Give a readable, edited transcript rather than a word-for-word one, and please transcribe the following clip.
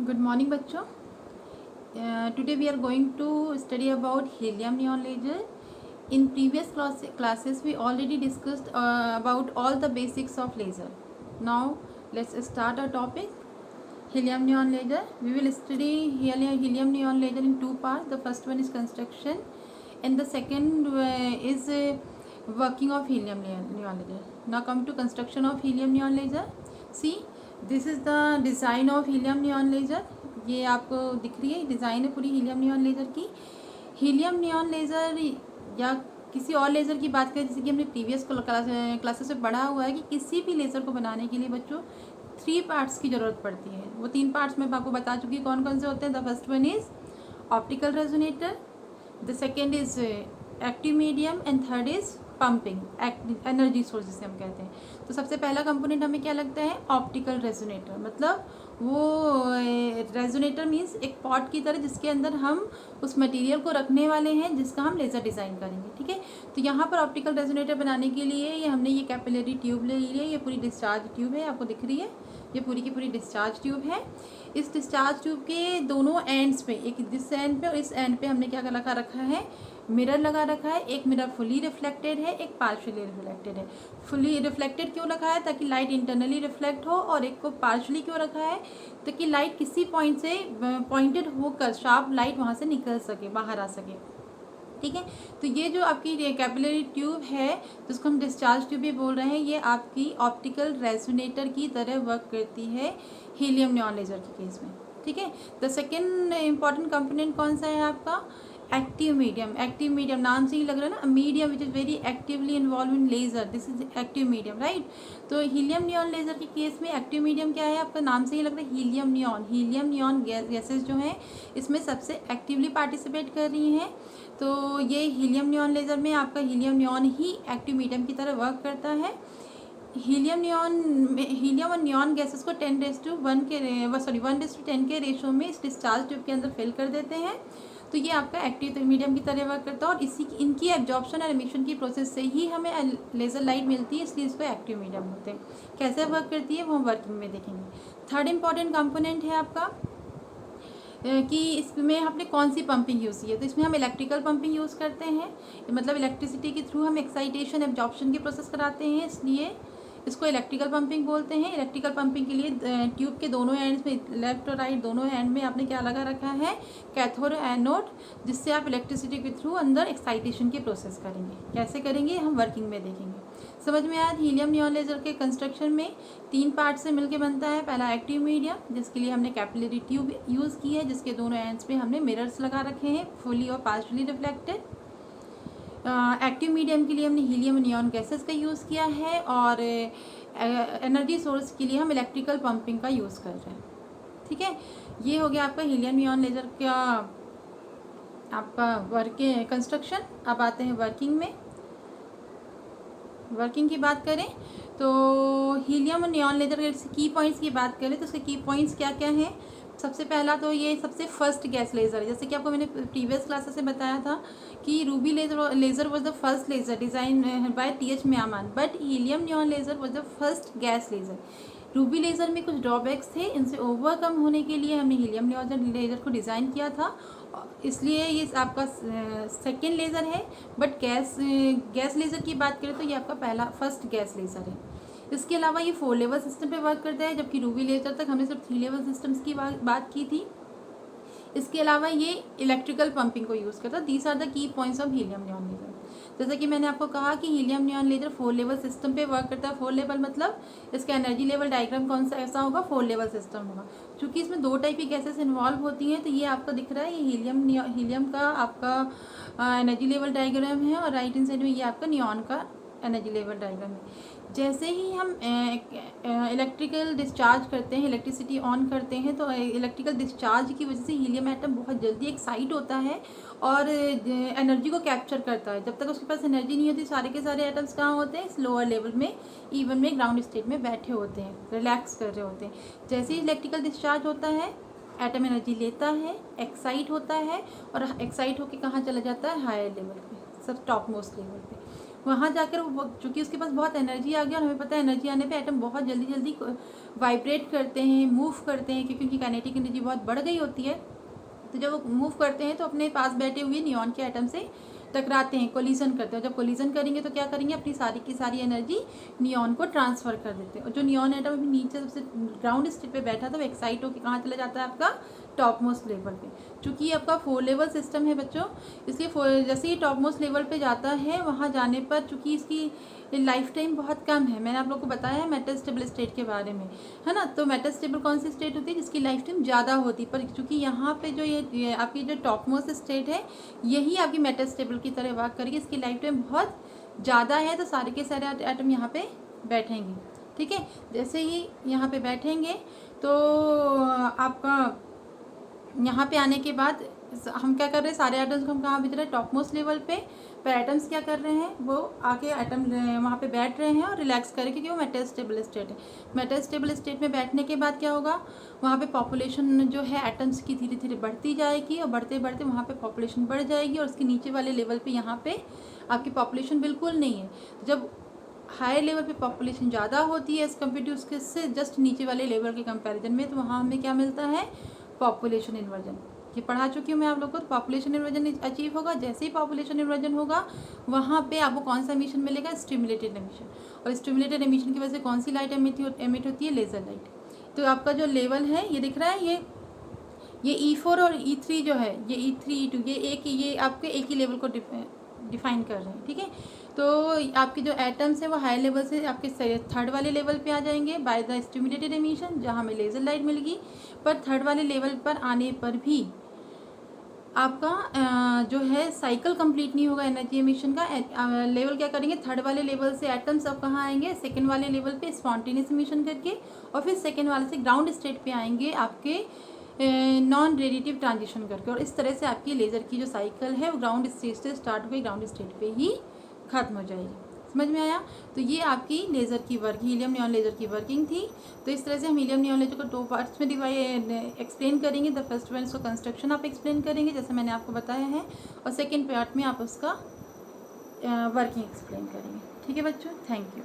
Good morning बच्चों. Today we are going to study about helium neon laser. In previous classes we already discussed about all the basics of laser. Now let's start our topic, helium neon laser. We will study helium neon laser in two parts. The first one is construction and the second is working of helium neon laser. Now come to construction of helium neon laser. See, this is the design of helium neon laser. ये आपको दिख रही है, design है पूरी helium neon laser की. Helium neon laser या किसी और लेज़र की बात करें, जैसे कि हमने प्रीवियस क्लासेस में पढ़ा हुआ है कि किसी भी लेज़र को बनाने के लिए बच्चों 3 पार्ट्स की ज़रूरत पड़ती है. वो 3 पार्ट्स मैं आपको बता चुकी हूँ कौन कौन से होते हैं. The first one is optical resonator, the second is active medium and third is pumping energy source जिसे हम कहते हैं. तो सबसे पहला कंपोनेंट हमें क्या लगता है, ऑप्टिकल रेजोनेटर. मतलब वो रेजोनेटर मीन्स एक पॉट की तरह जिसके अंदर हम उस मटेरियल को रखने वाले हैं जिसका हम लेज़र डिज़ाइन करेंगे. ठीक है, तो यहाँ पर ऑप्टिकल रेजोनेटर बनाने के लिए ये हमने ये कैपिलरी ट्यूब ले ली है. ये पूरी डिस्चार्ज ट्यूब है, आपको दिख रही है. ये पूरी की पूरी डिस्चार्ज ट्यूब है. इस डिस्चार्ज ट्यूब के दोनों एंड्स पे, एक इस एंड पे और इस एंड पे हमने क्या लगा रखा है, मिरर लगा रखा है. एक मिरर फुली रिफ्लेक्टेड है, एक पार्शियली रिफ्लेक्टेड है. फुली रिफ्लेक्टेड क्यों रखा है, ताकि लाइट इंटरनली रिफ्लेक्ट हो, और एक को पार्शियली क्यों रखा है, ताकि लाइट किसी पॉइंट से पॉइंटेड होकर शार्प लाइट वहाँ से निकल सके, बाहर आ सके. ठीक है, तो ये जो आपकी कैपिलरी ट्यूब है जिसको हम डिस्चार्ज ट्यूब भी बोल रहे हैं, ये आपकी ऑप्टिकल रेजोनेटर की तरह वर्क करती है हीलियम नियॉन लेज़र के केस में. ठीक है, द सेकेंड इम्पॉर्टेंट कंपोनेंट कौन सा है आपका, एक्टिव मीडियम. एक्टिव मीडियम नाम से ही लग रहा है ना, medium which is very actively involve in laser, this is active medium, right. तो हीलियम नियॉन लेज़र के केस में एक्टिव मीडियम क्या है, आपका नाम से ही लग रहा है helium neon. Helium neon gases जो हैं इसमें सबसे एक्टिवली पार्टिसिपेट कर रही हैं. तो ये हीलियम नियॉन लेज़र में आपका हीलियम नियॉन ही एक्टिव मीडियम की तरह वर्क करता है. हीलियम और नियॉन गैसेस को 1:10 के रेशो में इस डिस्चार्ज ट्यूब के अंदर फिल कर देते हैं. तो ये आपका एक्टिव मीडियम की तरह वर्क करता है, और इनकी एब्जॉर्प्शन और एमिशन की प्रोसेस से ही हमें लेज़र लाइट मिलती है, इसलिए इसको एक्टिव मीडियम बोलते हैं. कैसे वर्क करती है वो हम वर्किंग में देखेंगे. थर्ड इम्पॉर्टेंट कंपोनेंट है आपका कि इसमें हमने कौन सी पंपिंग यूज़ की है. तो इसमें हम इलेक्ट्रिकल पंपिंग यूज़ करते हैं, मतलब इलेक्ट्रिसिटी के थ्रू हम एक्साइटेशन एब्जॉर्प्शन की प्रोसेस कराते हैं, इसलिए इसको इलेक्ट्रिकल पंपिंग बोलते हैं. इलेक्ट्रिकल पंपिंग के लिए ट्यूब के दोनों एंड्स में, लेफ्ट और राइट दोनों एंड में आपने क्या लगा रखा है, कैथोड और एनोड, जिससे आप इलेक्ट्रिसिटी के थ्रू अंदर एक्साइटेशन की प्रोसेस करेंगे. कैसे करेंगे हम वर्किंग में देखेंगे. समझ में आया. हीलियम नियॉन लेज़र के कंस्ट्रक्शन में 3 पार्ट से मिलकर बनता है. पहला एक्टिव मीडियम, जिसके लिए हमने कैपिलरी ट्यूब यूज़ की है, जिसके दोनों एंड्स पे हमने मिरर्स लगा रखे हैं, फुली और पार्शियली रिफ्लेक्टेड. एक्टिव मीडियम के लिए हमने हीलियम नियॉन गैसेस का यूज़ किया है, और एनर्जी सोर्स के लिए हम इलेक्ट्रिकल पंपिंग का यूज़ कर रहे हैं. ठीक है, ये हो गया आपका हीलियम नियॉन लेज़र का आपका वर्किंग कंस्ट्रक्शन. अब आते हैं वर्किंग में. वर्किंग की बात करें तो हीलियम और नियॉन लेज़र के की पॉइंट्स की बात करें तो उसके की पॉइंट्स क्या क्या हैं. सबसे पहला तो ये सबसे फर्स्ट गैस लेज़र है. जैसे कि आपको मैंने प्रीवियस क्लासेस में बताया था कि ruby laser was the first laser design by TH Maiman, but helium neon laser was the first gas laser. Ruby laser में कुछ ड्रॉबैक्स थे, इनसे ओवरकम होने के लिए हमने हीलियम नियॉन लेज़र को डिज़ाइन किया था, इसलिए ये आपका सेकेंड लेज़र है. बट गैस लेज़र की बात करें तो ये आपका फर्स्ट गैस लेज़र है. इसके अलावा ये 4 लेवल सिस्टम पे वर्क करता है, जबकि रूबी लेज़र तक हमने सिर्फ 3 लेवल सिस्टम्स की बात की थी. इसके अलावा ये इलेक्ट्रिकल पंपिंग को यूज़ करता है. These are the key points of helium neon laser. जैसा कि मैंने आपको कहा कि helium neon laser 4 level system पे वर्क करता है. 4 लेवल मतलब इसका एनर्जी लेवल डायग्राम कौन सा ऐसा होगा, 4 लेवल सिस्टम होगा. क्योंकि इसमें 2 टाइप की गैसेस इन्वॉल्व होती हैं, तो ये आपको दिख रहा है, ये हीलियम का आपका एनर्जी लेवल डायग्राम है, और राइट हैंड साइड में ये आपका नियॉन का एनर्जी लेवल डायग्राम है. जैसे ही हम इलेक्ट्रिकल डिस्चार्ज करते हैं, इलेक्ट्रिसिटी ऑन करते हैं, तो इलेक्ट्रिकल डिस्चार्ज की वजह से हीलियम एटम बहुत जल्दी एक्साइट होता है और एनर्जी को कैप्चर करता है. जब तक उसके पास एनर्जी नहीं होती, सारे के सारे एटम्स कहाँ होते हैं, इस लोअर लेवल में, इवन में, ग्राउंड स्टेट में बैठे होते हैं, रिलैक्स कर रहे होते हैं. जैसे ही इलेक्ट्रिकल डिस्चार्ज होता है, एटम एनर्जी लेता है, एक्साइट होता है, और एक्साइट होकर कहाँ चला जाता है, हायर लेवल पे, सब टॉप मोस्ट लेवल पे. वहाँ जाकर वो, चूँकि उसके पास बहुत एनर्जी आ गई और हमें पता है एनर्जी आने पे एटम बहुत जल्दी जल्दी वाइब्रेट करते हैं, मूव करते हैं, क्योंकि उनकी काइनेटिक एनर्जी बहुत बढ़ गई होती है। तो जब वो मूव करते हैं तो अपने पास बैठे हुए नियॉन के एटम से टकराते हैं, कोलिजन करते हैं। जब कोलिजन करेंगे तो क्या करेंगे, अपनी सारी की सारी एनर्जी नियॉन को ट्रांसफ़र कर देते हैं। और जो नियॉन एटम अभी नीचे सबसे ग्राउंड स्टेट पे बैठा था वो एक्साइट होकर कहाँ चला जाता है, आपका टॉप मोस्ट लेवल पे। चूँकि ये आपका 4 लेवल सिस्टम है बच्चों, इसलिए जैसे ही टॉप मोस्ट लेवल पे जाता है वहाँ जाने पर चूँकि इसकी लाइफ टाइम बहुत कम है, मैंने आप लोग को बताया है मेटास्टेबल स्टेट के बारे में, है ना। तो मेटास्टेबल कौन सी स्टेट होती है, जिसकी लाइफ टाइम ज़्यादा होती है। पर चूँकि यहाँ पे जो ये आपकी जो टॉप मोस्ट स्टेट है यही आपकी मेटास्टेबल की तरह वर्क करेगी, इसकी लाइफ टाइम बहुत ज़्यादा है। तो सारे के सारे एटम यहाँ पे बैठेंगे, ठीक है। जैसे ही यहाँ पे बैठेंगे तो आपका यहाँ पे आने के बाद हम क्या कर रहे हैं, सारे एटम्स को हम कहाँ भेज रहे हैं, टॉप मोस्ट लेवल पे। पर एटम्स क्या कर रहे हैं, वो आके एटम वहाँ पे बैठ रहे हैं और रिलैक्स करें, क्योंकि वो मेटास्टेबल स्टेट है। मेटास्टेबल स्टेट में बैठने के बाद क्या होगा, वहाँ पे पॉपुलेशन जो है एटम्स की धीरे धीरे बढ़ती जाएगी और बढ़ते बढ़ते वहाँ पे पॉपुलेशन बढ़ जाएगी और उसके नीचे वाले लेवल पे यहाँ पे आपकी पॉपुलेशन बिल्कुल नहीं है। जब हायर लेवल पे पॉपुलेशन ज़्यादा होती है एज़ कम्पेयर टू उसके से जस्ट नीचे वाले लेवल के कंपैरिजन में, तो वहाँ हमें क्या मिलता है, पॉपुलेशन इन्वर्जन। ये पढ़ा चुकी हूँ मैं आप लोग को। तो पॉपुलेशन इन्वर्जन अचीव होगा, जैसे ही पॉपुलेशन इन्वर्जन होगा वहाँ पे आपको कौन सा एमिशन मिलेगा, स्टिमुलेटेड एमिशन। और स्टिमुलेटेड एमिशन की वजह से कौन सी लाइट एमिट होती है, लेज़र लाइट। तो आपका जो लेवल है ये दिख रहा है, ये E4 और E3 जो है, ये E3 E2 ये आपके एक ही लेवल को डिफाइन कर रहे हैं, ठीक है। तो आपके जो एटम्स है वो हाई लेवल से आपके थर्ड वाले लेवल पे आ जाएंगे बाय द स्टिमुलेटेड एमिशन, जहाँ हमें लेज़र लाइट मिलेगी। पर थर्ड वाले लेवल पर आने पर भी आपका जो है साइकिल कंप्लीट नहीं होगा एनर्जी एमिशन का। लेवल क्या करेंगे, थर्ड वाले लेवल से एटम्स अब कहाँ आएंगे, सेकेंड वाले लेवल पे स्पॉन्टेनियस एमिशन करके, और फिर सेकेंड वाले से ग्राउंड स्टेट पे आएंगे आपके नॉन रेडिएटिव ट्रांजिशन करके। और इस तरह से आपकी लेज़र की जो साइकिल है वो ग्राउंड स्टेट से स्टार्ट हुई ग्राउंड स्टेट पे ही ख़त्म हो जाएगी। समझ में आया। तो ये आपकी लेज़र की वर्क, हीलियम नियॉन लेज़र की वर्किंग थी। तो इस तरह से हम हीलियम नियॉन लेज़र को 2 पार्ट्स में एक्सप्लेन करेंगे। द फर्स्ट वन इसको कंस्ट्रक्शन आप एक्सप्लेन करेंगे जैसे मैंने आपको बताया है, और सेकेंड पार्ट में आप उसका वर्किंग एक्सप्लेन करेंगे। ठीक है बच्चों, थैंक यू।